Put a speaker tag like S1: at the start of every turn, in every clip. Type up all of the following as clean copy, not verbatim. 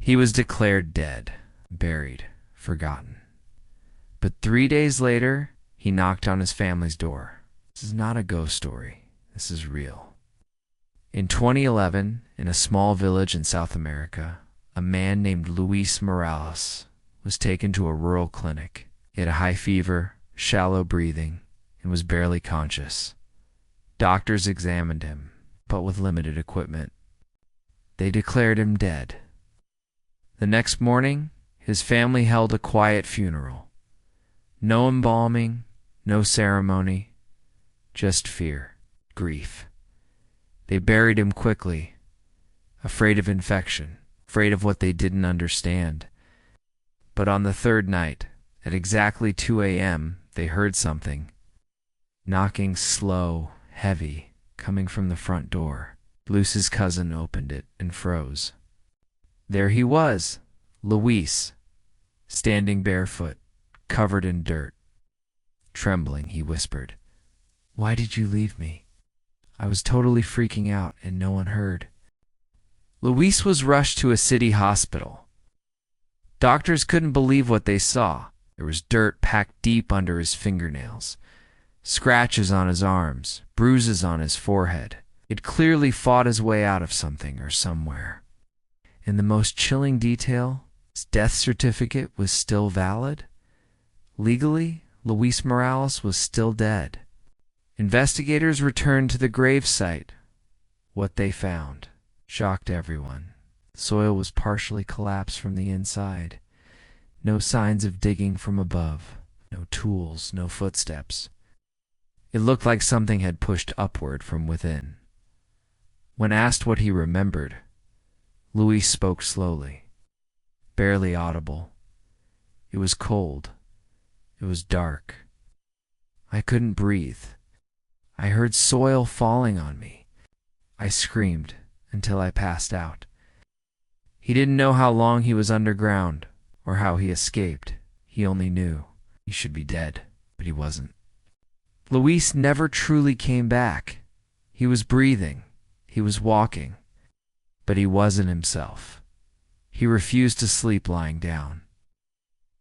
S1: He was declared dead, buried, forgotten. But 3 days later, he knocked on his family's door. This is not a ghost story. This is real. In 2011, in a small village in South America, a man named Luis Morales was taken to a rural clinic. He had a high fever, shallow breathing, and was barely conscious. Doctors examined him, but with limited equipment. They declared him dead. The next morning, his family held a quiet funeral. No embalming, no ceremony, just fear, grief. They buried him quickly, afraid of infection, afraid of what they didn't understand. But on the third night, at exactly 2 a.m., they heard something. Knocking slow, heavy, coming from the front door. Luis's cousin opened it and froze. There he was, Luis, standing barefoot, covered in dirt. Trembling, he whispered, "Why did you leave me? I was totally freaking out and no one heard." Luis was rushed to a city hospital. Doctors couldn't believe what they saw. There was dirt packed deep under his fingernails, scratches on his arms, bruises on his forehead. He'd clearly fought his way out of something or somewhere. In the most chilling detail, his death certificate was still valid. Legally, Luis Morales was still dead. Investigators returned to the gravesite. What they found shocked everyone. The soil was partially collapsed from the inside. No signs of digging from above. No tools, no footsteps. It looked like something had pushed upward from within. When asked what he remembered, Luis spoke slowly, barely audible. It was cold. It was dark. I couldn't breathe. I heard soil falling on me. I screamed until I passed out. He didn't know how long he was underground or how he escaped. He only knew he should be dead, but he wasn't. Luis never truly came back. He was breathing. He was walking. But he wasn't himself. He refused to sleep lying down.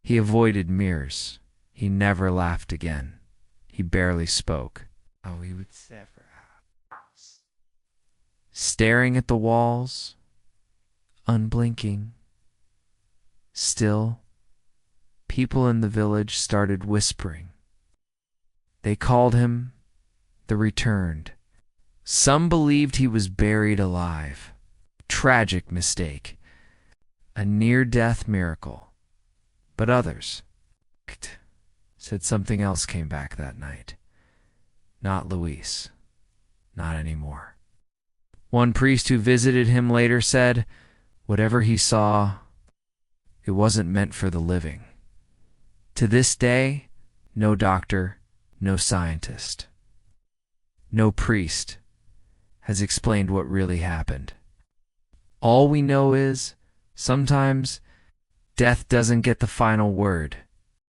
S1: He avoided mirrors. He never laughed again. He barely spoke. Oh, he would sever out. Staring at the walls, unblinking. Still, people in the village started whispering. They called him the Returned. Some believed he was buried alive. Tragic mistake. A near-death miracle. But others said something else came back that night. Not Luis. Not anymore. One priest who visited him later said, whatever he saw, it wasn't meant for the living. To this day, no doctor, no scientist, no priest has explained what really happened. All we know is, sometimes, death doesn't get the final word.